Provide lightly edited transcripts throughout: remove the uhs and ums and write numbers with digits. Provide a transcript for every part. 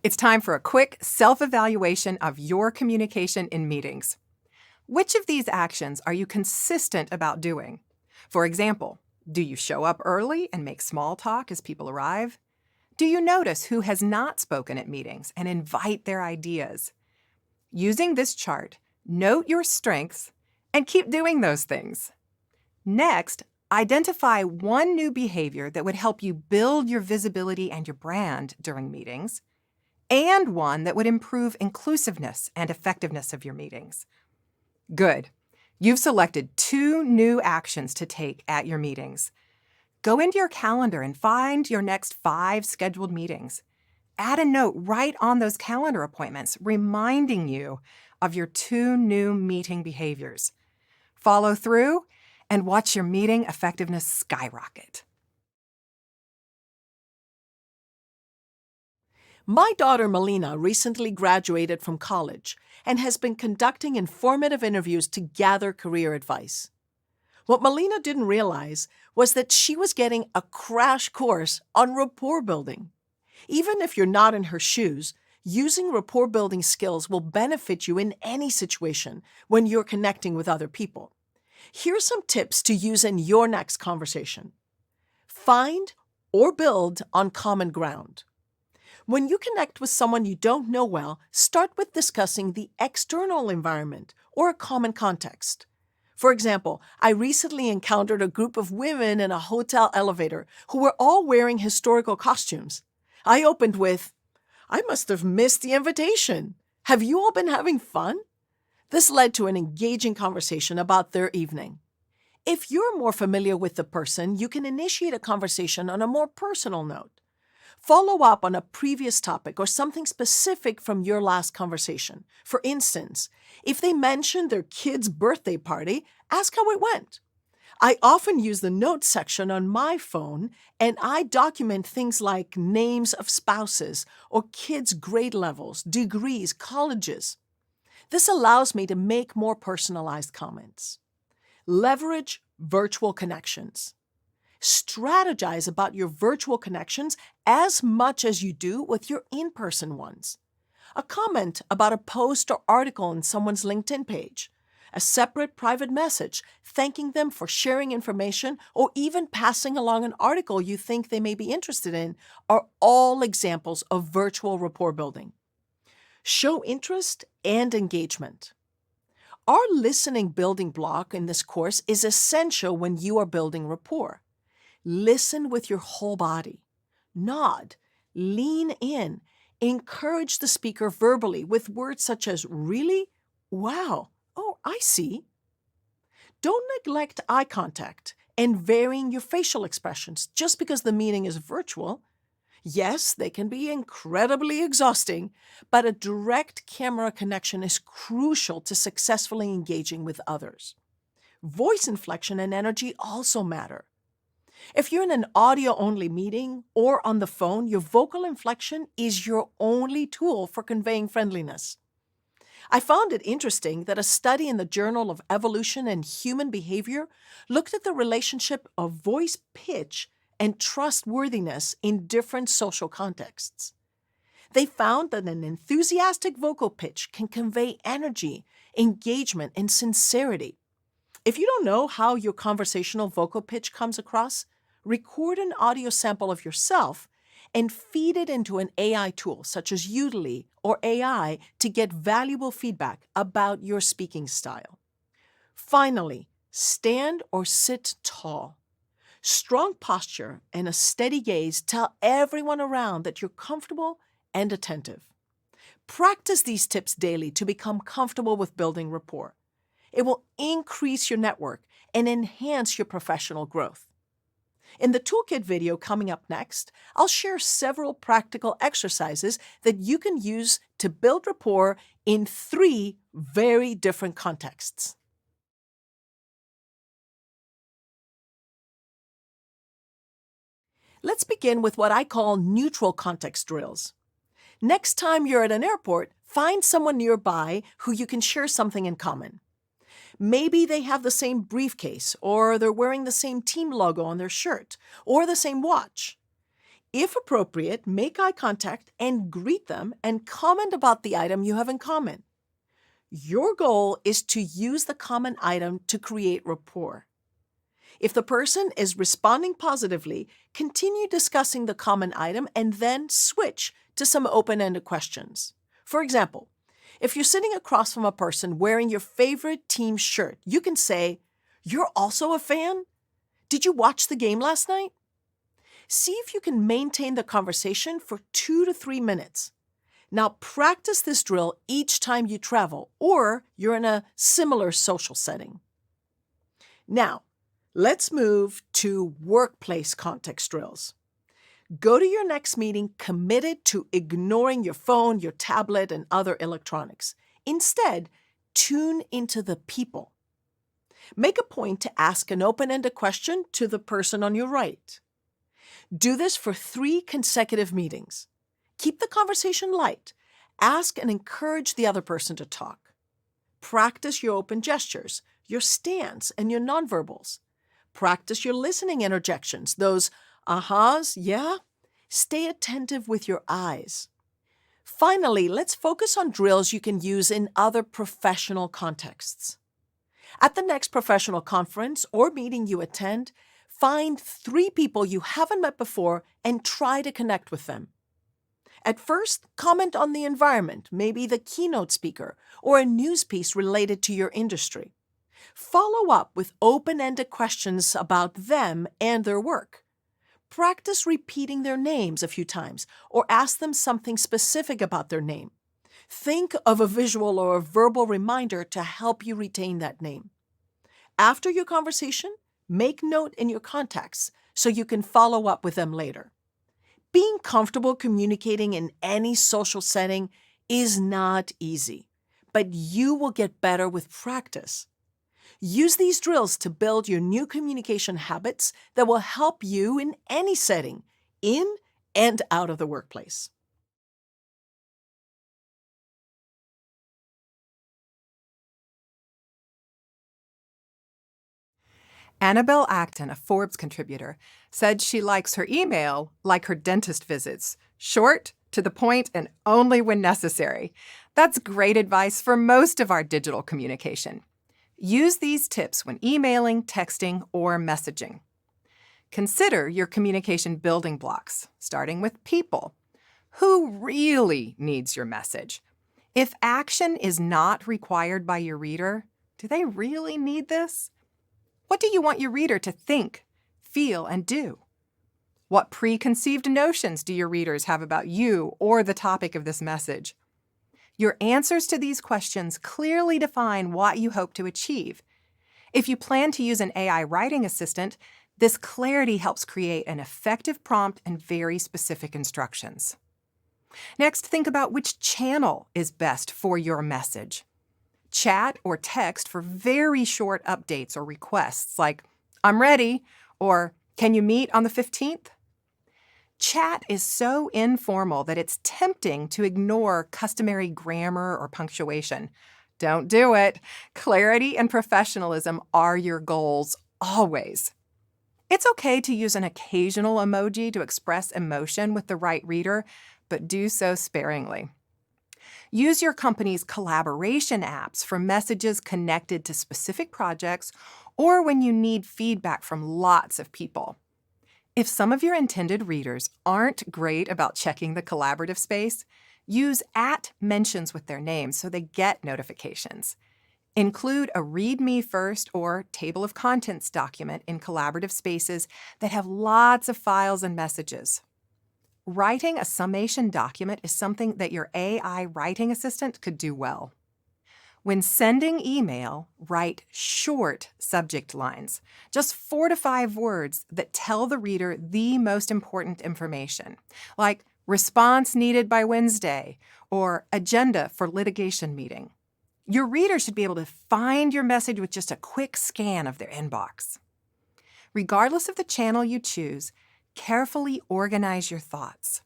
It's time for a quick self-evaluation of your communication in meetings. Which of these actions are you consistent about doing? For example, do you show up early and make small talk as people arrive? Do you notice who has not spoken at meetings and invite their ideas? Using this chart, note your strengths and keep doing those things. Next, identify one new behavior that would help you build your visibility and your brand during meetings, and one that would improve inclusiveness and effectiveness of your meetings. Good. You've selected 2 new actions to take at your meetings. Go into your calendar and find your next 5 scheduled meetings. Add a note right on those calendar appointments reminding you of your 2 new meeting behaviors. Follow through and watch your meeting effectiveness skyrocket. My daughter Melina recently graduated from college and has been conducting informative interviews to gather career advice. What Melina didn't realize was that she was getting a crash course on rapport building. Even if you're not in her shoes, using rapport building skills will benefit you in any situation when you're connecting with other people. Here's some tips to use in your next conversation. Find or build on common ground. When you connect with someone you don't know well, start with discussing the external environment or a common context. For example, I recently encountered a group of women in a hotel elevator who were all wearing historical costumes. I opened with, "I must have missed the invitation. Have you all been having fun?" This led to an engaging conversation about their evening. If you're more familiar with the person, you can initiate a conversation on a more personal note. Follow up on a previous topic or something specific from your last conversation. For instance, if they mentioned their kid's birthday party, ask how it went. I often use the notes section on my phone, and I document things like names of spouses or kids' grade levels, degrees, colleges. This allows me to make more personalized comments. Leverage virtual connections. Strategize about your virtual connections as much as you do with your in-person ones. A comment about a post or article on someone's LinkedIn page, a separate private message thanking them for sharing information, or even passing along an article you think they may be interested in are all examples of virtual rapport building. Show interest and engagement. Our listening building block in this course is essential when you are building rapport. Listen with your whole body. Nod, lean in, encourage the speaker verbally with words such as "really?" "Wow," "Oh, I see." Don't neglect eye contact and varying your facial expressions just because the meeting is virtual. Yes, they can be incredibly exhausting, but a direct camera connection is crucial to successfully engaging with others. Voice inflection and energy also matter. If you're in an audio-only meeting or on the phone, your vocal inflection is your only tool for conveying friendliness. I found it interesting that a study in the Journal of Evolution and Human Behavior looked at the relationship of voice pitch and trustworthiness in different social contexts. They found that an enthusiastic vocal pitch can convey energy, engagement, and sincerity. If you don't know how your conversational vocal pitch comes across, record an audio sample of yourself and feed it into an AI tool such as Udemy or AI to get valuable feedback about your speaking style. Finally, stand or sit tall. Strong posture and a steady gaze tell everyone around that you're comfortable and attentive. Practice these tips daily to become comfortable with building rapport. It will increase your network and enhance your professional growth. In the toolkit video coming up next, I'll share several practical exercises that you can use to build rapport in 3 very different contexts. Let's begin with what I call neutral context drills. Next time you're at an airport, find someone nearby who you can share something in common. Maybe they have the same briefcase, or they're wearing the same team logo on their shirt, or the same watch. If appropriate, make eye contact and greet them and comment about the item you have in common. Your goal is to use the common item to create rapport. If the person is responding positively, continue discussing the common item and then switch to some open-ended questions. For example, if you're sitting across from a person wearing your favorite team shirt, you can say, "You're also a fan? Did you watch the game last night?" See if you can maintain the conversation for 2 to 3 minutes. Now practice this drill each time you travel or you're in a similar social setting. Now, let's move to workplace context drills. Go to your next meeting committed to ignoring your phone, your tablet, and other electronics. Instead, tune into the people. Make a point to ask an open-ended question to the person on your right. Do this for 3 consecutive meetings. Keep the conversation light. Ask and encourage the other person to talk. Practice your open gestures, your stance, and your nonverbals. Practice your listening interjections, those ahas, yeah? Stay attentive with your eyes. Finally, let's focus on drills you can use in other professional contexts. At the next professional conference or meeting you attend, find 3 people you haven't met before and try to connect with them. At first, comment on the environment, maybe the keynote speaker, or a news piece related to your industry. Follow up with open-ended questions about them and their work. Practice repeating their names a few times, or ask them something specific about their name. Think of a visual or a verbal reminder to help you retain that name. After your conversation, make note in your contacts so you can follow up with them later. Being comfortable communicating in any social setting is not easy, but you will get better with practice. Use these drills to build your new communication habits that will help you in any setting, in and out of the workplace. Annabelle Acton, a Forbes contributor, said she likes her email like her dentist visits, short, to the point, and only when necessary. That's great advice for most of our digital communication. Use these tips when emailing, texting, or messaging. Consider your communication building blocks, starting with people. Who really needs your message? If action is not required by your reader, do they really need this? What do you want your reader to think, feel, and do? What preconceived notions do your readers have about you or the topic of this message? Your answers to these questions clearly define what you hope to achieve. If you plan to use an AI writing assistant, this clarity helps create an effective prompt and very specific instructions. Next, think about which channel is best for your message. Chat or text for very short updates or requests like, "I'm ready," or "Can you meet on the 15th?" Chat is so informal that it's tempting to ignore customary grammar or punctuation. Don't do it. Clarity and professionalism are your goals, always. It's okay to use an occasional emoji to express emotion with the right reader, but do so sparingly. Use your company's collaboration apps for messages connected to specific projects or when you need feedback from lots of people. If some of your intended readers aren't great about checking the collaborative space, use @mentions with their names so they get notifications. Include a Read Me First or table of contents document in collaborative spaces that have lots of files and messages. Writing a summation document is something that your AI writing assistant could do well. When sending email, write short subject lines, just 4 to 5 words that tell the reader the most important information, like response needed by Wednesday or agenda for litigation meeting. Your reader should be able to find your message with just a quick scan of their inbox. Regardless of the channel you choose, carefully organize your thoughts.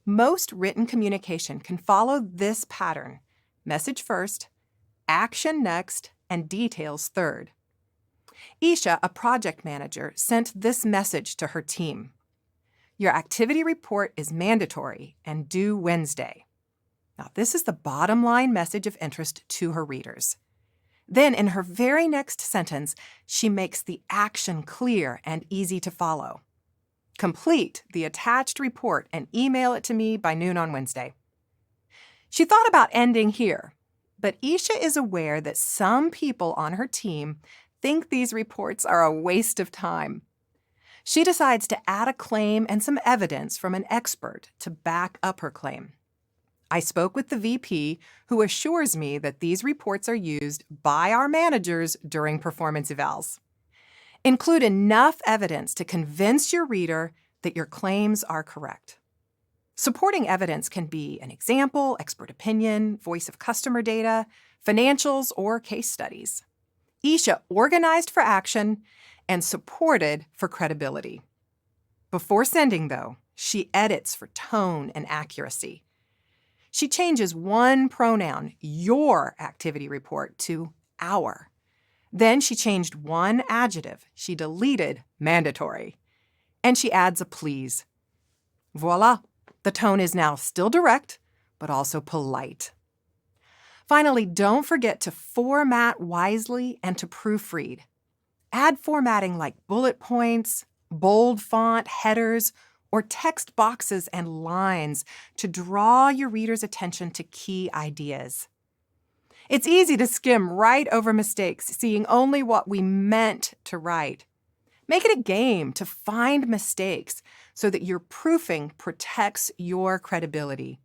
Most written communication can follow this pattern: message first, action next, and details third. Isha, a project manager, sent this message to her team: Your activity report is mandatory and due Wednesday. Now, this is the bottom line message of interest to her readers. Then, in her very next sentence, she makes the action clear and easy to follow. Complete the attached report and email it to me by noon on Wednesday. She thought about ending here, but Isha is aware that some people on her team think these reports are a waste of time. She decides to add a claim and some evidence from an expert to back up her claim. I spoke with the VP, who assures me that these reports are used by our managers during performance evals. Include enough evidence to convince your reader that your claims are correct. Supporting evidence can be an example, expert opinion, voice of customer data, financials, or case studies. Isha organized for action and supported for credibility. Before sending, though, she edits for tone and accuracy. She changes one pronoun, your activity report, to our. Then she changed one adjective. She deleted mandatory. And she adds a please. Voila, the tone is now still direct, but also polite. Finally, don't forget to format wisely and to proofread. Add formatting like bullet points, bold font, headers, or text boxes and lines to draw your reader's attention to key ideas. It's easy to skim right over mistakes, seeing only what we meant to write. Make it a game to find mistakes so that your proofing protects your credibility.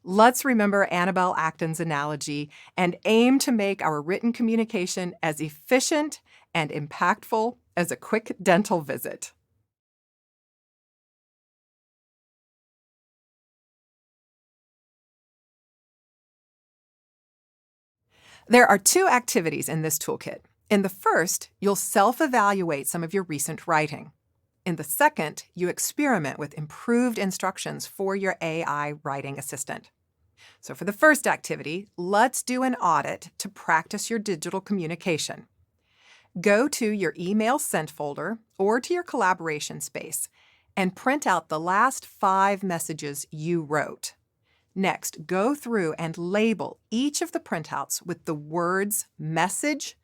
Let's remember Annabelle Acton's analogy and aim to make our written communication as efficient and impactful as a quick dental visit. There are 2 activities in this toolkit. In the first, you'll self-evaluate some of your recent writing. In the second, you experiment with improved instructions for your AI writing assistant. So for the first activity, let's do an audit to practice your digital communication. Go to your email sent folder or to your collaboration space and print out the last 5 messages you wrote. Next, go through and label each of the printouts with the words message,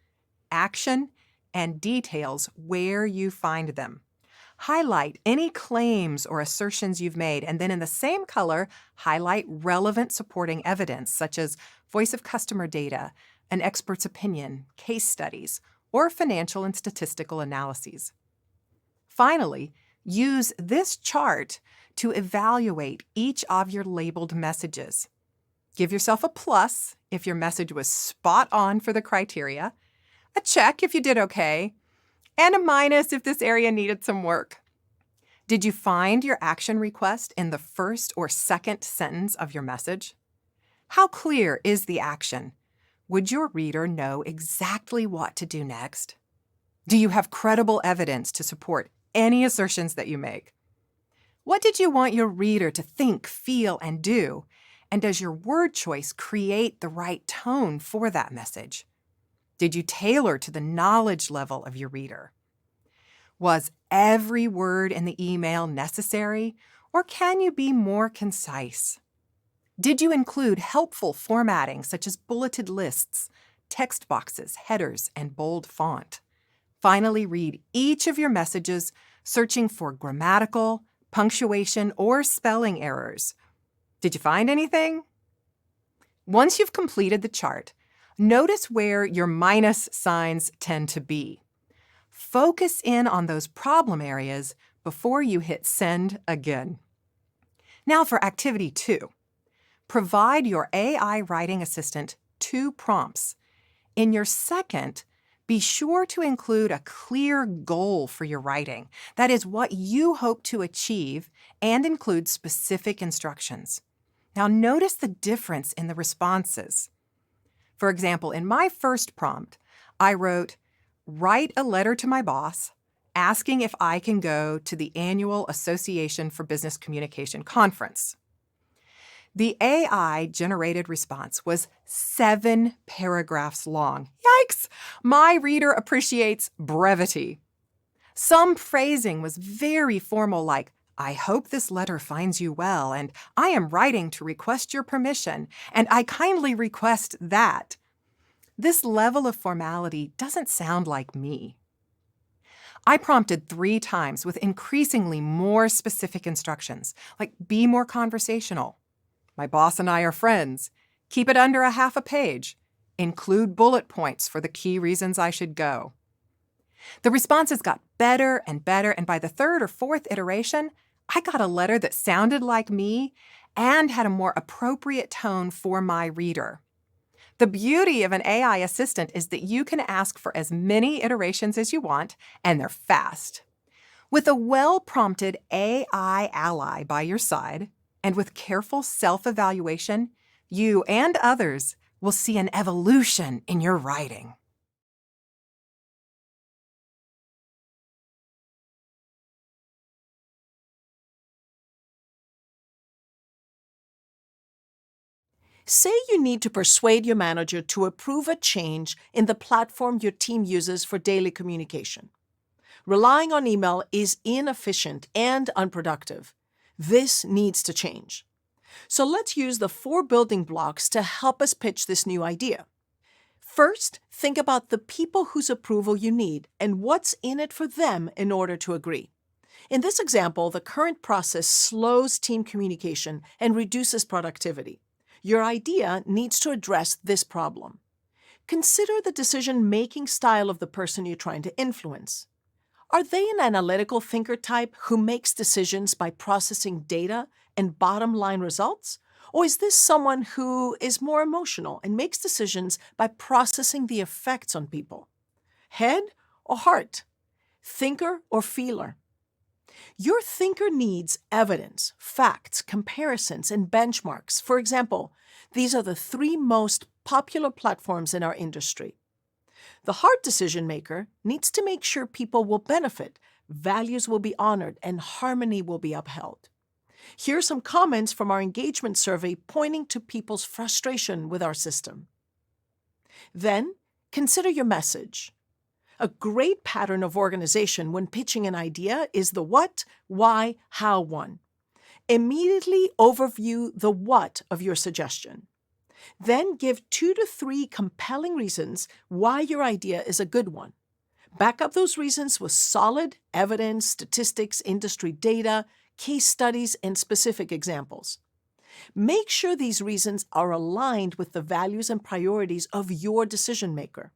action, and details where you find them. Highlight any claims or assertions you've made, and then in the same color, highlight relevant supporting evidence such as voice of customer data, an expert's opinion, case studies, or financial and statistical analyses. Finally, use this chart to evaluate each of your labeled messages. Give yourself a plus if your message was spot on for the criteria, a check if you did okay, and a minus if this area needed some work. Did you find your action request in the first or second sentence of your message? How clear is the action? Would your reader know exactly what to do next? Do you have credible evidence to support any assertions that you make? What did you want your reader to think, feel, and do? And does your word choice create the right tone for that message? Did you tailor to the knowledge level of your reader? Was every word in the email necessary, or can you be more concise? Did you include helpful formatting such as bulleted lists, text boxes, headers, and bold font? Finally, read each of your messages, searching for grammatical, punctuation, or spelling errors. Did you find anything? Once you've completed the chart, notice where your minus signs tend to be. Focus in on those problem areas before you hit send again. Now for activity 2. Provide your AI writing assistant 2 prompts. In your second, be sure to include a clear goal for your writing. That is what you hope to achieve, and include specific instructions. Now notice the difference in the responses. For example, in my first prompt, I wrote, "Write a letter to my boss asking if I can go to the annual Association for Business Communication conference." The AI-generated response was 7 paragraphs long. Yikes! My reader appreciates brevity. Some phrasing was very formal, like, I hope this letter finds you well, and I am writing to request your permission, and I kindly request that. This level of formality doesn't sound like me. I prompted 3 times with increasingly more specific instructions, like be more conversational. My boss and I are friends. Keep it under a half a page. Include bullet points for the key reasons I should go. The responses got better and better, and by the 3rd or 4th iteration, I got a letter that sounded like me and had a more appropriate tone for my reader. The beauty of an AI assistant is that you can ask for as many iterations as you want, and they're fast. With a well-prompted AI ally by your side, and with careful self-evaluation, you and others will see an evolution in your writing. Say you need to persuade your manager to approve a change in the platform your team uses for daily communication. Relying on email is inefficient and unproductive. This needs to change. So let's use the 4 building blocks to help us pitch this new idea. First, think about the people whose approval you need and what's in it for them in order to agree. In this example, the current process slows team communication and reduces productivity. Your idea needs to address this problem. Consider the decision-making style of the person you're trying to influence. Are they an analytical thinker type who makes decisions by processing data and bottom-line results? Or is this someone who is more emotional and makes decisions by processing the effects on people? Head or heart? Thinker or feeler? Your thinker needs evidence, facts, comparisons, and benchmarks. For example, these are the 3 most popular platforms in our industry. The heart decision maker needs to make sure people will benefit, values will be honored, and harmony will be upheld. Here are some comments from our engagement survey pointing to people's frustration with our system. Then, consider your message. A great pattern of organization when pitching an idea is the what, why, how one. Immediately overview the what of your suggestion. Then give 2 to 3 compelling reasons why your idea is a good one. Back up those reasons with solid evidence, statistics, industry data, case studies, and specific examples. Make sure these reasons are aligned with the values and priorities of your decision maker.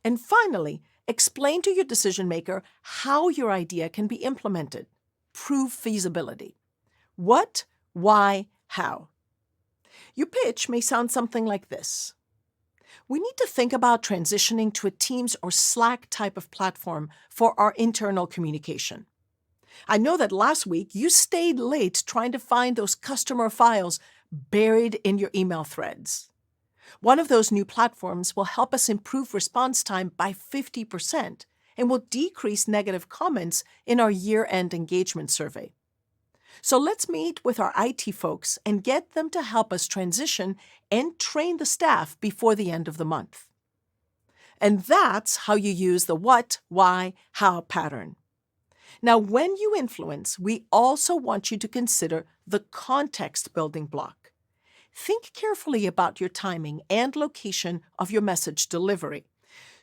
And finally, explain to your decision maker how your idea can be implemented. Prove feasibility. What, why, how. Your pitch may sound something like this. We need to think about transitioning to a Teams or Slack type of platform for our internal communication. I know that last week you stayed late trying to find those customer files buried in your email threads. One of those new platforms will help us improve response time by 50% and will decrease negative comments in our year-end engagement survey. So let's meet with our IT folks and get them to help us transition and train the staff before the end of the month. And that's how you use the what, why, how pattern. Now, when you influence, we also want you to consider the context building block. Think carefully about your timing and location of your message delivery.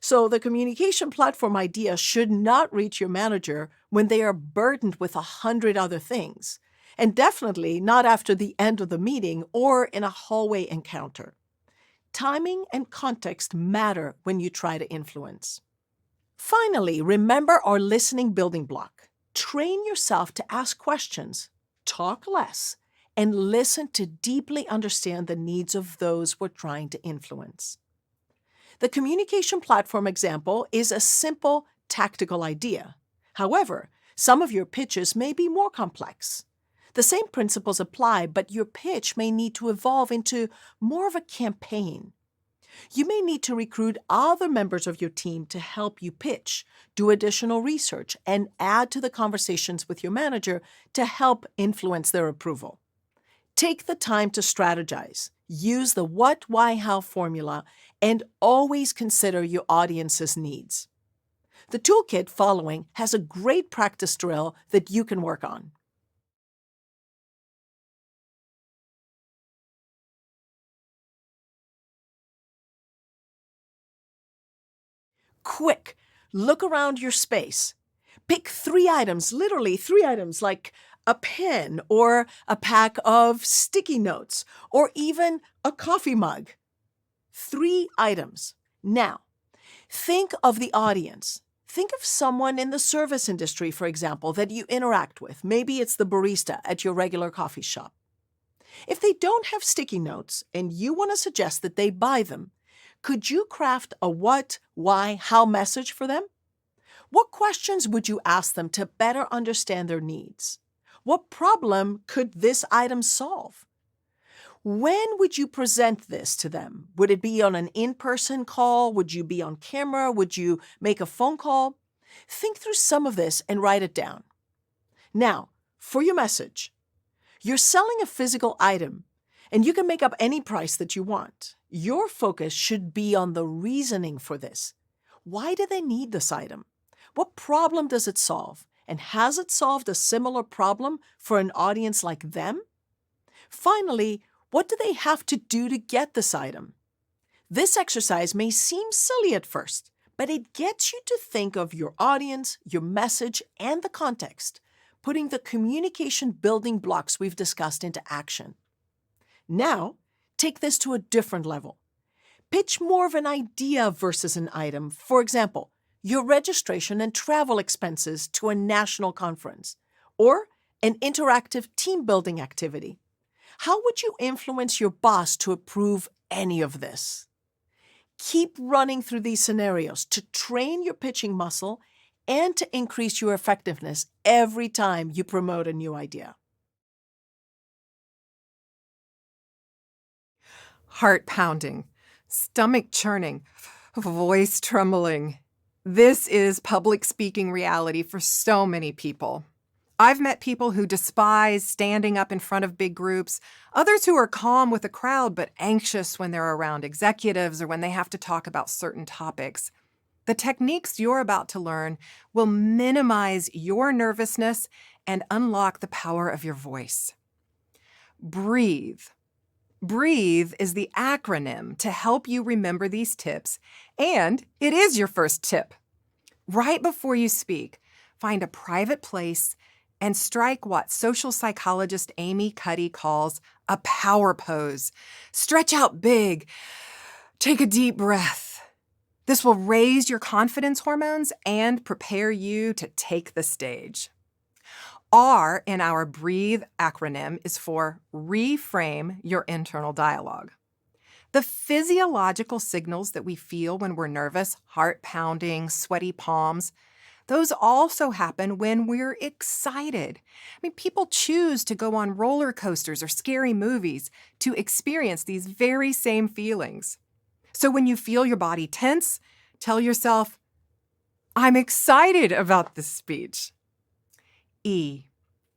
So the communication platform idea should not reach your manager when they are burdened with 100 other things, and definitely not after the end of the meeting or in a hallway encounter. Timing and context matter when you try to influence. Finally, remember our listening building block. Train yourself to ask questions, talk less, and listen to deeply understand the needs of those we're trying to influence. The communication platform example is a simple, tactical idea. However, some of your pitches may be more complex. The same principles apply, but your pitch may need to evolve into more of a campaign. You may need to recruit other members of your team to help you pitch, do additional research, and add to the conversations with your manager to help influence their approval. Take the time to strategize, use the what, why, how formula, and always consider your audience's needs. The toolkit following has a great practice drill that you can work on. Quick, look around your space. Pick 3 items, literally 3 items, like a pen or a pack of sticky notes or even a coffee mug. 3 items. Now, think of the audience. Think of someone in the service industry, for example, that you interact with. Maybe it's the barista at your regular coffee shop. If they don't have sticky notes and you want to suggest that they buy them, could you craft a what, why, how message for them? What questions would you ask them to better understand their needs? What problem could this item solve? When would you present this to them? Would it be on an in-person call? Would you be on camera? Would you make a phone call? Think through some of this and write it down. Now, for your message. You're selling a physical item, and you can make up any price that you want. Your focus should be on the reasoning for this. Why do they need this item? What problem does it solve? And has it solved a similar problem for an audience like them? Finally, what do they have to do to get this item? This exercise may seem silly at first, but it gets you to think of your audience, your message, and the context, putting the communication building blocks we've discussed into action. Now, take this to a different level. Pitch more of an idea versus an item. For example, your registration and travel expenses to a national conference, or an interactive team-building activity. How would you influence your boss to approve any of this? Keep running through these scenarios to train your pitching muscle and to increase your effectiveness every time you promote a new idea. Heart pounding, stomach churning, voice trembling. This is public speaking reality for so many people. I've met people who despise standing up in front of big groups, others who are calm with a crowd but anxious when they're around executives or when they have to talk about certain topics. The techniques you're about to learn will minimize your nervousness and unlock the power of your voice. Breathe. Breathe is the acronym to help you remember these tips, and it is your first tip. Right before you speak, find a private place and strike what social psychologist Amy Cuddy calls a power pose. Stretch out big. Take a deep breath. This will raise your confidence hormones and prepare you to take the stage. R in our BREATHE acronym is for reframe your internal dialogue. The physiological signals that we feel when we're nervous, heart pounding, sweaty palms, those also happen when we're excited. People choose to go on roller coasters or scary movies to experience these very same feelings. So when you feel your body tense, tell yourself, I'm excited about this speech. E.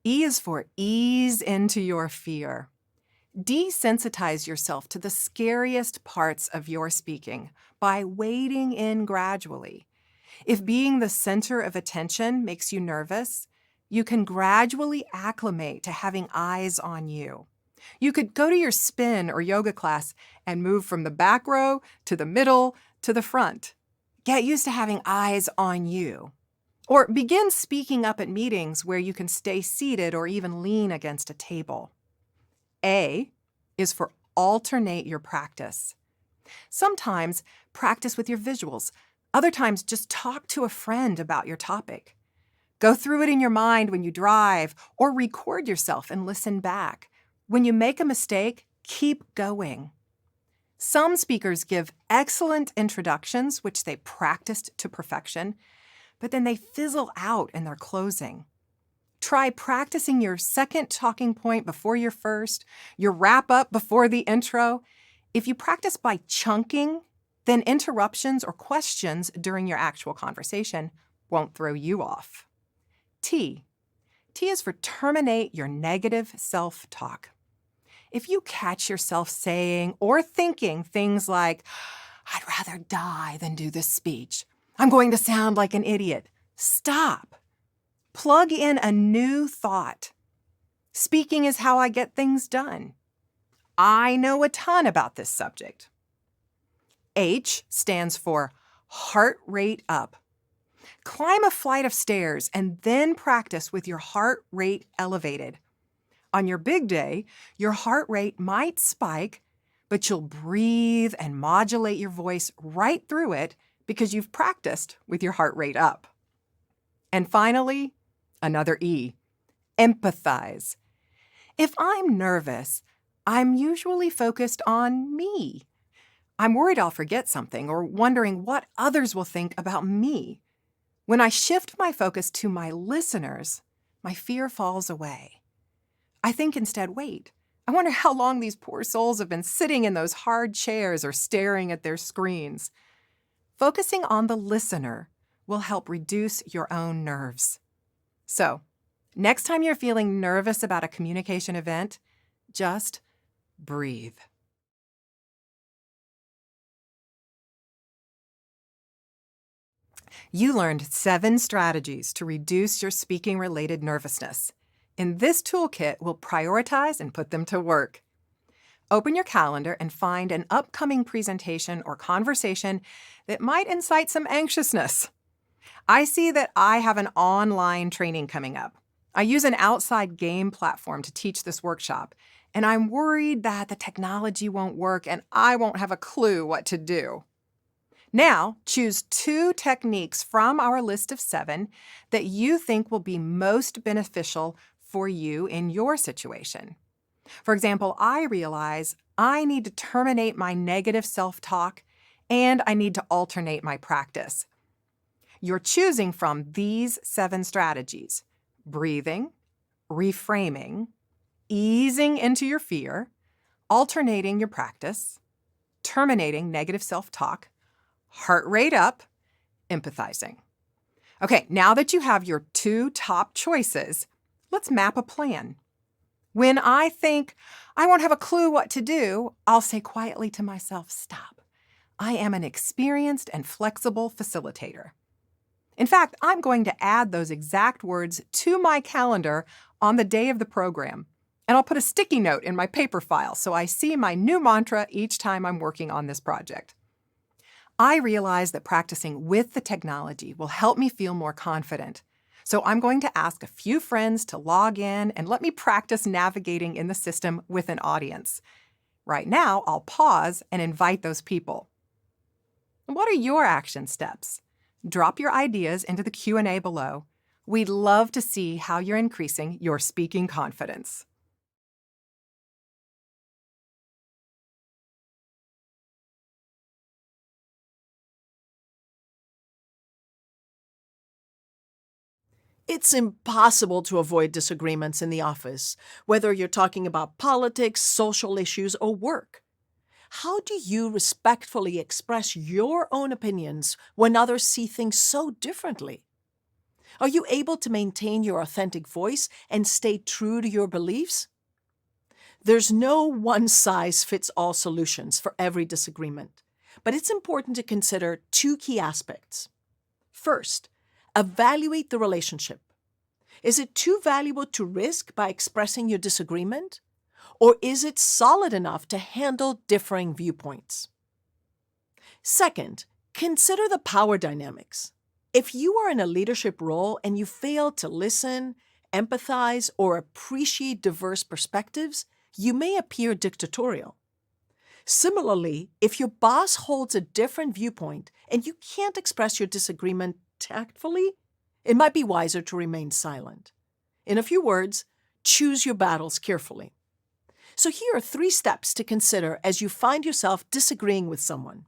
E is for ease into your fear. Desensitize yourself to the scariest parts of your speaking by wading in gradually. If being the center of attention makes you nervous, you can gradually acclimate to having eyes on you. You could go to your spin or yoga class and move from the back row to the middle to the front. Get used to having eyes on you. Or begin speaking up at meetings where you can stay seated or even lean against a table. A is for alternate your practice. Sometimes practice with your visuals. Other times, just talk to a friend about your topic. Go through it in your mind when you drive, or record yourself and listen back. When you make a mistake, keep going. Some speakers give excellent introductions, which they practiced to perfection, but then they fizzle out in their closing. Try practicing your second talking point before your first, your wrap-up before the intro. If you practice by chunking, then interruptions or questions during your actual conversation won't throw you off. T. T is for terminate your negative self-talk. If you catch yourself saying or thinking things like, I'd rather die than do this speech, I'm going to sound like an idiot, stop. Plug in a new thought. Speaking is how I get things done. I know a ton about this subject. H stands for heart rate up. Climb a flight of stairs and then practice with your heart rate elevated. On your big day, your heart rate might spike, but you'll breathe and modulate your voice right through it because you've practiced with your heart rate up. And finally, another E, empathize. If I'm nervous, I'm usually focused on me. I'm worried I'll forget something or wondering what others will think about me. When I shift my focus to my listeners, my fear falls away. I think instead, wait, I wonder how long these poor souls have been sitting in those hard chairs or staring at their screens. Focusing on the listener will help reduce your own nerves. So, next time you're feeling nervous about a communication event, just breathe. You learned 7 strategies to reduce your speaking-related nervousness. In this toolkit, we'll prioritize and put them to work. Open your calendar and find an upcoming presentation or conversation that might incite some anxiousness. I see that I have an online training coming up. I use an outside game platform to teach this workshop, and I'm worried that the technology won't work and I won't have a clue what to do. Now, choose 2 techniques from our list of 7 that you think will be most beneficial for you in your situation. For example, I realize I need to terminate my negative self-talk and I need to alternate my practice. You're choosing from these 7 strategies: breathing, reframing, easing into your fear, alternating your practice, terminating negative self-talk, heart rate up, empathizing. Okay, now that you have your 2 top choices, let's map a plan. When I think I won't have a clue what to do, I'll say quietly to myself, stop. I am an experienced and flexible facilitator. In fact, I'm going to add those exact words to my calendar on the day of the program, and I'll put a sticky note in my paper file so I see my new mantra each time I'm working on this project. I realize that practicing with the technology will help me feel more confident. So I'm going to ask a few friends to log in and let me practice navigating in the system with an audience. Right now, I'll pause and invite those people. What are your action steps? Drop your ideas into the Q&A below. We'd love to see how you're increasing your speaking confidence. It's impossible to avoid disagreements in the office, whether you're talking about politics, social issues, or work. How do you respectfully express your own opinions when others see things so differently? Are you able to maintain your authentic voice and stay true to your beliefs? There's no one-size-fits-all solutions for every disagreement, but it's important to consider 2 key aspects. First, evaluate the relationship. Is it too valuable to risk by expressing your disagreement? Or is it solid enough to handle differing viewpoints? Second, consider the power dynamics. If you are in a leadership role and you fail to listen, empathize, or appreciate diverse perspectives, you may appear dictatorial. Similarly, if your boss holds a different viewpoint and you can't express your disagreement tactfully, it might be wiser to remain silent. In a few words, choose your battles carefully. So here are 3 steps to consider as you find yourself disagreeing with someone.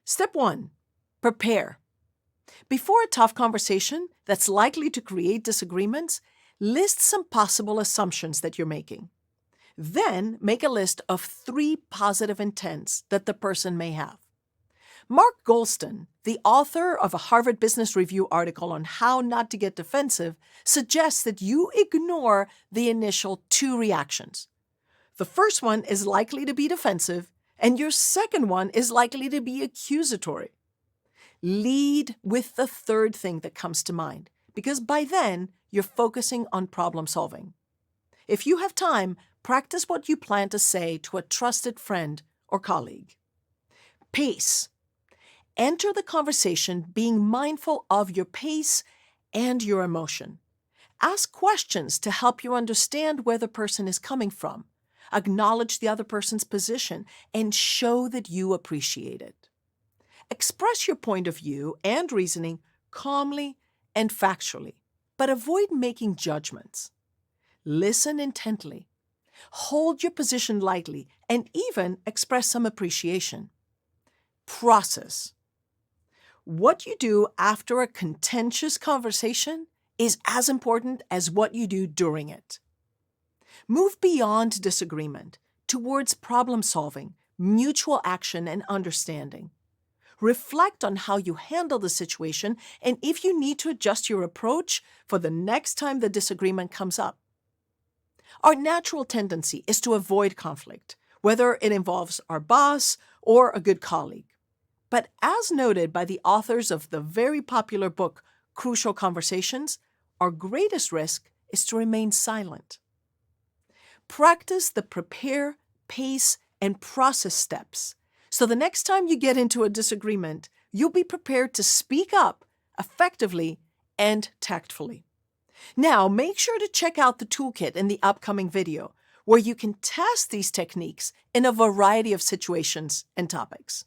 Step 1, prepare. Before a tough conversation that's likely to create disagreements, list some possible assumptions that you're making. Then make a list of 3 positive intents that the person may have. Mark Goldstein, the author of a Harvard Business Review article on how not to get defensive, suggests that you ignore the initial 2 reactions. The first one is likely to be defensive, and your second one is likely to be accusatory. Lead with the third thing that comes to mind, because by then you're focusing on problem solving. If you have time, practice what you plan to say to a trusted friend or colleague. Pace. Enter the conversation being mindful of your pace and your emotion. Ask questions to help you understand where the person is coming from. Acknowledge the other person's position and show that you appreciate it. Express your point of view and reasoning calmly and factually, but avoid making judgments. Listen intently. Hold your position lightly and even express some appreciation. Process. What you do after a contentious conversation is as important as what you do during it. Move beyond disagreement towards problem solving, mutual action, and understanding. Reflect on how you handle the situation and if you need to adjust your approach for the next time the disagreement comes up. Our natural tendency is to avoid conflict, whether it involves our boss or a good colleague. But as noted by the authors of the very popular book, Crucial Conversations, our greatest risk is to remain silent. Practice the prepare, pace, and process steps, so the next time you get into a disagreement, you'll be prepared to speak up effectively and tactfully. Now, make sure to check out the toolkit in the upcoming video, where you can test these techniques in a variety of situations and topics.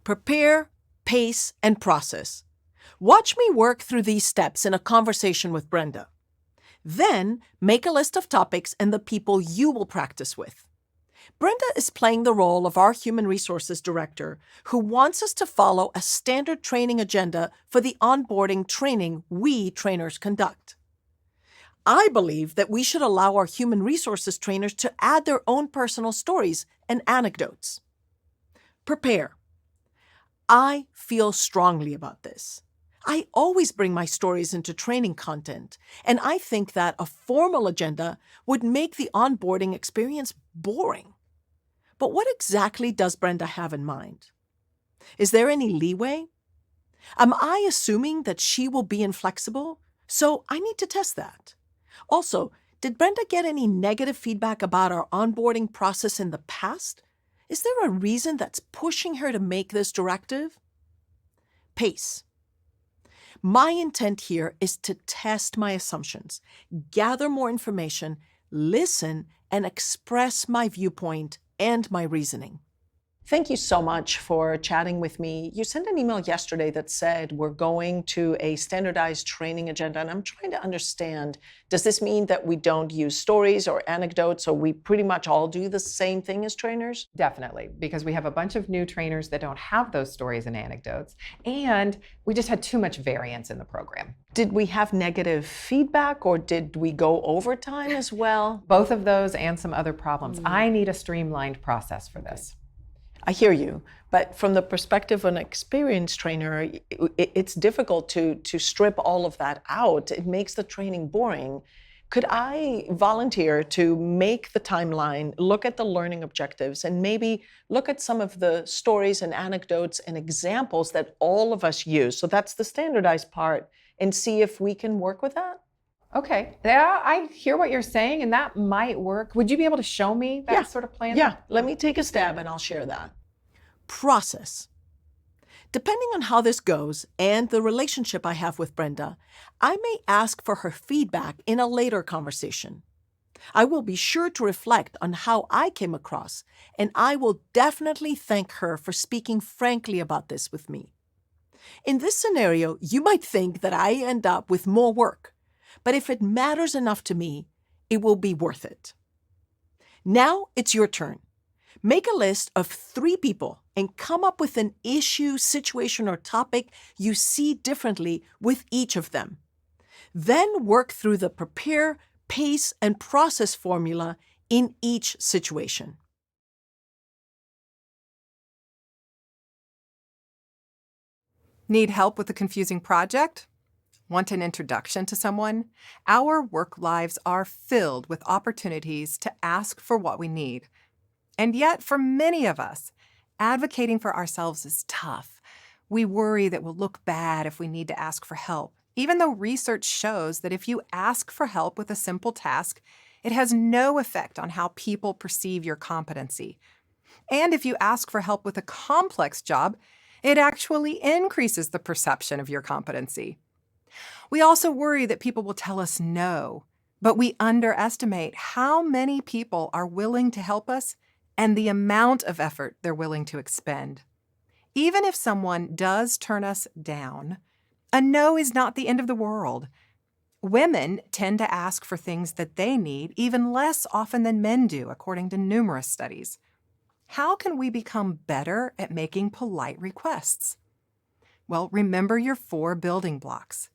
Prepare, pace, and process. Watch me work through these steps in a conversation with Brenda. Then, make a list of topics and the people you will practice with. Brenda is playing the role of our Human Resources Director who wants us to follow a standard training agenda for the onboarding training we trainers conduct. I believe that we should allow our human resources trainers to add their own personal stories and anecdotes. Prepare. I feel strongly about this. I always bring my stories into training content, and I think that a formal agenda would make the onboarding experience boring. But what exactly does Brenda have in mind? Is there any leeway? Am I assuming that she will be inflexible? So I need to test that. Also, did Brenda get any negative feedback about our onboarding process in the past? Is there a reason that's pushing her to make this directive? Pace. My intent here is to test my assumptions, gather more information, listen, and express my viewpoint and my reasoning. Thank you so much for chatting with me. You sent an email yesterday that said we're going to a standardized training agenda, and I'm trying to understand, does this mean that we don't use stories or anecdotes, or we pretty much all do the same thing as trainers? Definitely, because we have a bunch of new trainers that don't have those stories and anecdotes, and we just had too much variance in the program. Did we have negative feedback, or did we go overtime as well? Both of those and some other problems. I need a streamlined process for this. I hear you, but from the perspective of an experienced trainer, it's difficult to strip all of that out. It makes the training boring. Could I volunteer to make the timeline, look at the learning objectives, and maybe look at some of the stories and anecdotes and examples that all of us use? So that's the standardized part, and see if we can work with that? Okay, yeah, I hear what you're saying, and that might work. Would you be able to show me that sort of plan? Yeah, let me take a stab and I'll share that. Process. Depending on how this goes and the relationship I have with Brenda, I may ask for her feedback in a later conversation. I will be sure to reflect on how I came across, and I will definitely thank her for speaking frankly about this with me. In this scenario, you might think that I end up with more work, but if it matters enough to me, it will be worth it. Now it's your turn. Make a list of 3 people and come up with an issue, situation, or topic you see differently with each of them. Then work through the prepare, pace, and process formula in each situation. Need help with a confusing project? Want an introduction to someone? Our work lives are filled with opportunities to ask for what we need. And yet, for many of us, advocating for ourselves is tough. We worry that we'll look bad if we need to ask for help, even though research shows that if you ask for help with a simple task, it has no effect on how people perceive your competency. And if you ask for help with a complex job, it actually increases the perception of your competency. We also worry that people will tell us no, but we underestimate how many people are willing to help us and the amount of effort they're willing to expend. Even if someone does turn us down, a no is not the end of the world. Women tend to ask for things that they need even less often than men do, according to numerous studies. How can we become better at making polite requests? Well, remember your 4 building blocks.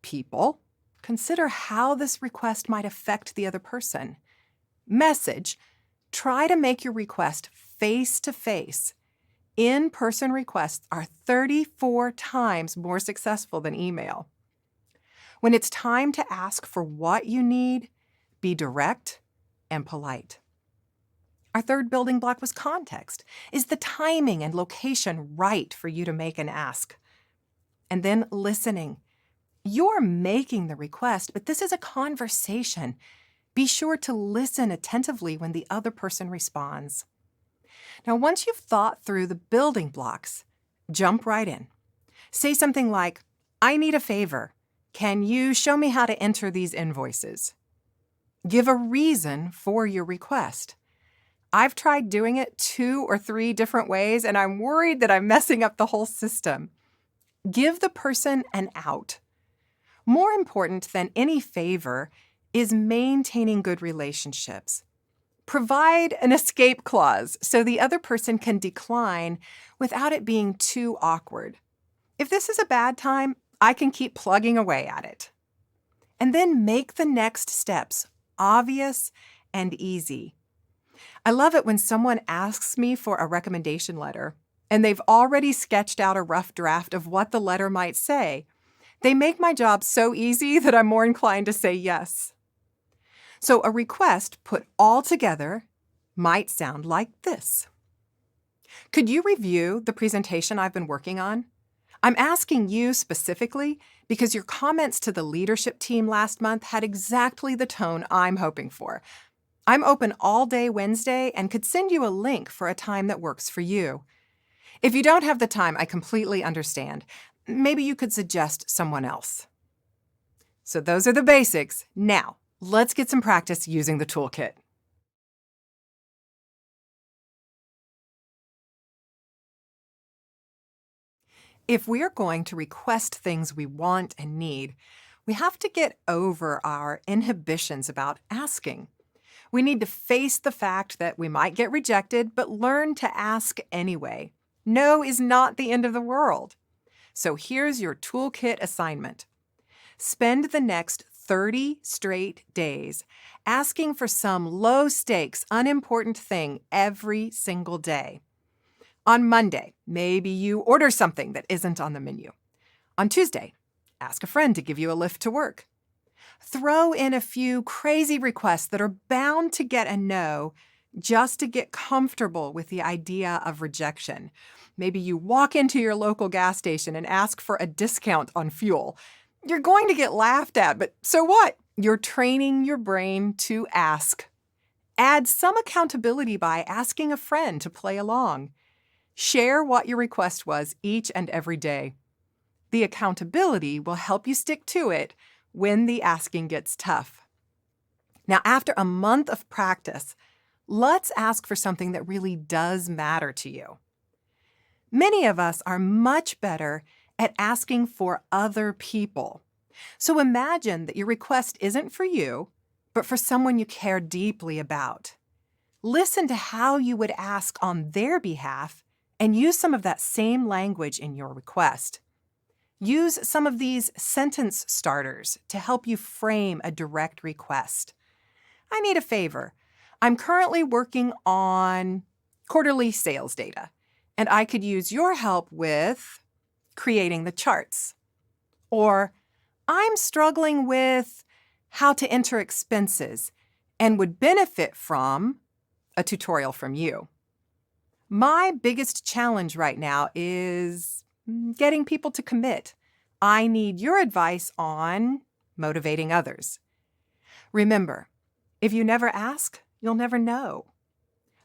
People, consider how this request might affect the other person. Message, try to make your request face-to-face. In-person requests are 34 times more successful than email. When it's time to ask for what you need, be direct and polite. Our 3rd building block was context. Is the timing and location right for you to make an ask? And then listening. You're making the request, but this is a conversation. Be sure to listen attentively when the other person responds. Now, once you've thought through the building blocks, jump right in. Say something like, I need a favor. Can you show me how to enter these invoices? Give a reason for your request. I've tried doing it 2 or 3 different ways, and I'm worried that I'm messing up the whole system. Give the person an out. More important than any favor is maintaining good relationships. Provide an escape clause so the other person can decline without it being too awkward. If this is a bad time, I can keep plugging away at it. And then make the next steps obvious and easy. I love it when someone asks me for a recommendation letter and they've already sketched out a rough draft of what the letter might say. They make my job so easy that I'm more inclined to say yes. So a request put all together might sound like this. Could you review the presentation I've been working on? I'm asking you specifically because your comments to the leadership team last month had exactly the tone I'm hoping for. I'm open all day Wednesday and could send you a link for a time that works for you. If you don't have the time, I completely understand. Maybe you could suggest someone else. So those are the basics. Now, let's get some practice using the toolkit. If we're going to request things we want and need, we have to get over our inhibitions about asking. We need to face the fact that we might get rejected, but learn to ask anyway. No is not the end of the world. So here's your toolkit assignment. Spend the next 30 straight days asking for some low-stakes, unimportant thing every single day. On Monday, maybe you order something that isn't on the menu. On Tuesday, ask a friend to give you a lift to work. Throw in a few crazy requests that are bound to get a no just to get comfortable with the idea of rejection. Maybe you walk into your local gas station and ask for a discount on fuel. You're going to get laughed at, but so what? You're training your brain to ask. Add some accountability by asking a friend to play along. Share what your request was each and every day. The accountability will help you stick to it when the asking gets tough. Now, after a month of practice, let's ask for something that really does matter to you. Many of us are much better at asking for other people. So imagine that your request isn't for you, but for someone you care deeply about. Listen to how you would ask on their behalf and use some of that same language in your request. Use some of these sentence starters to help you frame a direct request. I need a favor. I'm currently working on quarterly sales data, and I could use your help with creating the charts. Or I'm struggling with how to enter expenses and would benefit from a tutorial from you. My biggest challenge right now is getting people to commit. I need your advice on motivating others. Remember, if you never ask, you'll never know.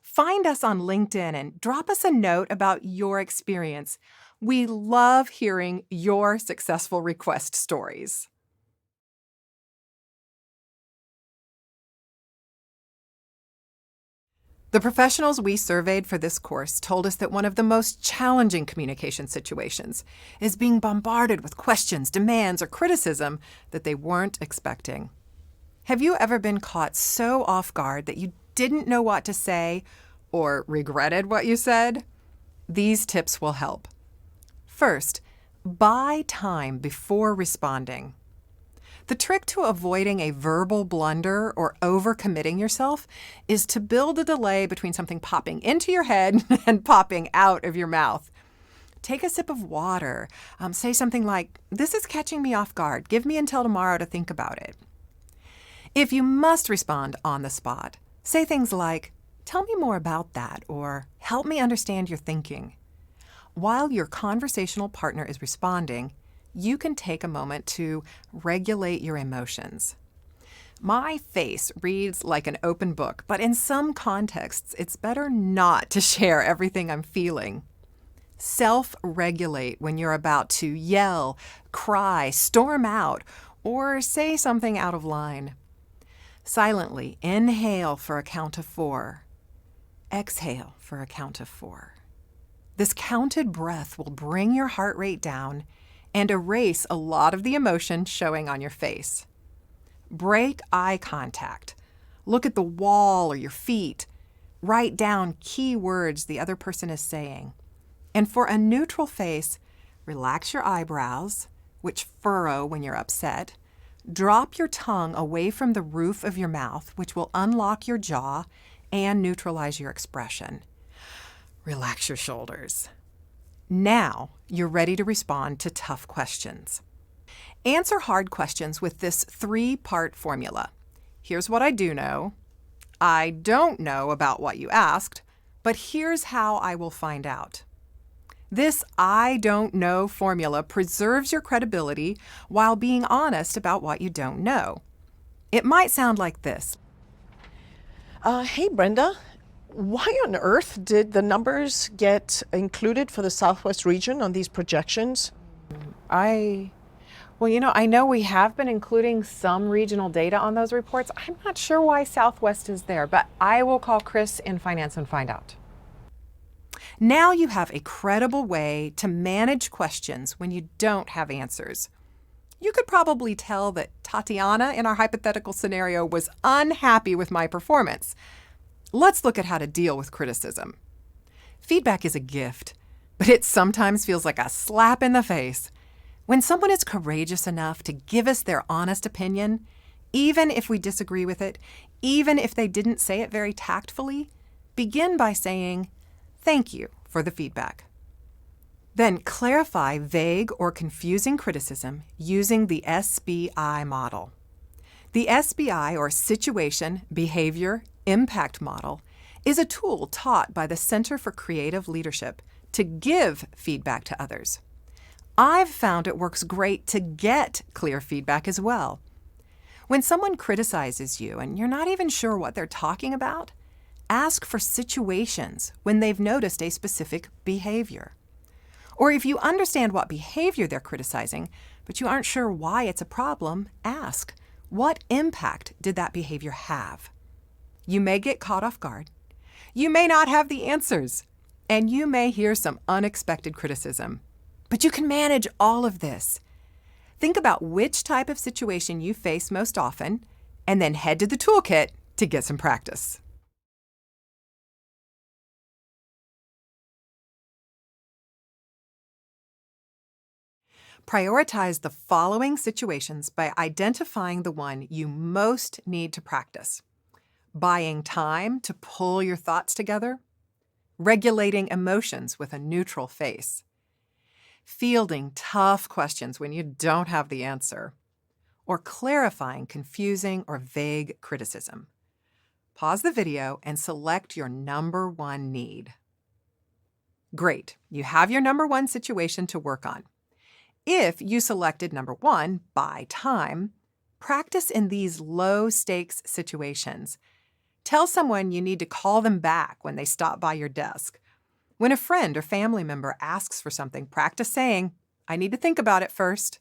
Find us on LinkedIn and drop us a note about your experience. We love hearing your successful request stories. The professionals we surveyed for this course told us that one of the most challenging communication situations is being bombarded with questions, demands, or criticism that they weren't expecting. Have you ever been caught so off guard that you didn't know what to say or regretted what you said? These tips will help. First, buy time before responding. The trick to avoiding a verbal blunder or overcommitting yourself is to build a delay between something popping into your head and popping out of your mouth. Take a sip of water. Say something like, "This is catching me off guard. Give me until tomorrow to think about it." If you must respond on the spot, say things like, "Tell me more about that," or "Help me understand your thinking." While your conversational partner is responding, you can take a moment to regulate your emotions. My face reads like an open book, but in some contexts, it's better not to share everything I'm feeling. Self-regulate when you're about to yell, cry, storm out, or say something out of line. Silently inhale for a count of 4. Exhale for a count of 4. This counted breath will bring your heart rate down and erase a lot of the emotion showing on your face. Break eye contact. Look at the wall or your feet. Write down key words the other person is saying. And for a neutral face, relax your eyebrows, which furrow when you're upset. Drop your tongue away from the roof of your mouth, which will unlock your jaw and neutralize your expression. Relax your shoulders. Now you're ready to respond to tough questions. Answer hard questions with this 3-part formula. Here's what I do know. I don't know about what you asked, but here's how I will find out. This I don't know formula preserves your credibility while being honest about what you don't know. It might sound like this. Hey, Brenda, why on earth did the numbers get included for the Southwest region on these projections? I know we have been including some regional data on those reports. I'm not sure why Southwest is there, but I will call Chris in finance and find out. Now you have a credible way to manage questions when you don't have answers. You could probably tell that Tatiana in our hypothetical scenario was unhappy with my performance. Let's look at how to deal with criticism. Feedback is a gift, but it sometimes feels like a slap in the face. When someone is courageous enough to give us their honest opinion, even if we disagree with it, even if they didn't say it very tactfully, begin by saying, "Thank you for the feedback." Then clarify vague or confusing criticism using the SBI model. The SBI, or Situation, Behavior, Impact Model, is a tool taught by the Center for Creative Leadership to give feedback to others. I've found it works great to get clear feedback as well. When someone criticizes you and you're not even sure what they're talking about, ask for situations when they've noticed a specific behavior. Or if you understand what behavior they're criticizing, but you aren't sure why it's a problem, ask, what impact did that behavior have? You may get caught off guard. You may not have the answers, and you may hear some unexpected criticism. But you can manage all of this. Think about which type of situation you face most often, and then head to the toolkit to get some practice. Prioritize the following situations by identifying the one you most need to practice. Buying time to pull your thoughts together. Regulating emotions with a neutral face. Fielding tough questions when you don't have the answer. Or clarifying confusing or vague criticism. Pause the video and select your number one need. Great, you have your number one situation to work on. If you selected number 1, buy time, practice in these low-stakes situations. Tell someone you need to call them back when they stop by your desk. When a friend or family member asks for something, practice saying, "I need to think about it first."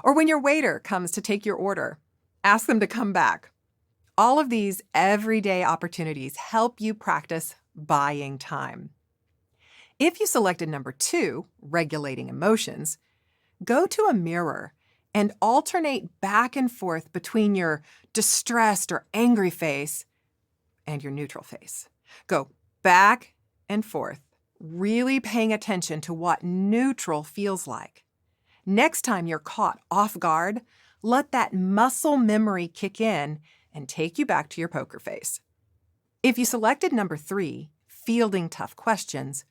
Or when your waiter comes to take your order, ask them to come back. All of these everyday opportunities help you practice buying time. If you selected number 2, regulating emotions, go to a mirror and alternate back and forth between your distressed or angry face and your neutral face. Go back and forth, really paying attention to what neutral feels like. Next time you're caught off guard, let that muscle memory kick in and take you back to your poker face. If you selected number 3, fielding tough questions,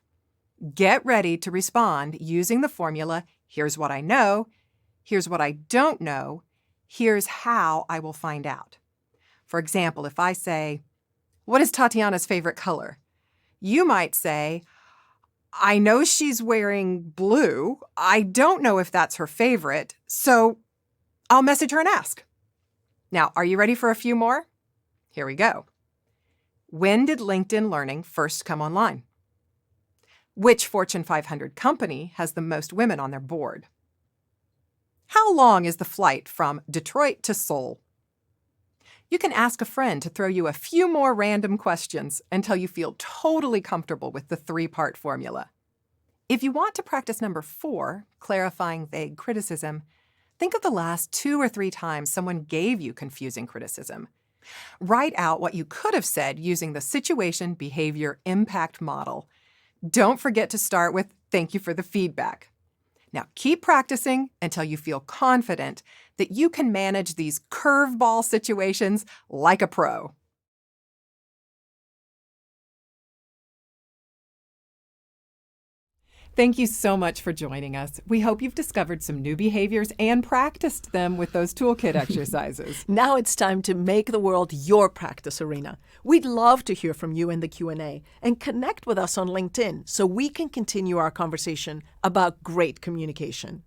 get ready to respond using the formula, here's what I know, here's what I don't know, here's how I will find out. For example, if I say, "What is Tatiana's favorite color?" You might say, "I know she's wearing blue. I don't know if that's her favorite, so I'll message her and ask." Now, are you ready for a few more? Here we go. When did LinkedIn Learning first come online? Which Fortune 500 company has the most women on their board? How long is the flight from Detroit to Seoul? You can ask a friend to throw you a few more random questions until you feel totally comfortable with the 3-part formula. If you want to practice number 4, clarifying vague criticism, think of the last 2 or 3 times someone gave you confusing criticism. Write out what you could have said using the situation behavior impact model. Don't forget to start with "Thank you for the feedback." Now keep practicing until you feel confident that you can manage these curveball situations like a pro. Thank you so much for joining us. We hope you've discovered some new behaviors and practiced them with those toolkit exercises. Now it's time to make the world your practice arena. We'd love to hear from you in the Q&A and connect with us on LinkedIn so we can continue our conversation about great communication.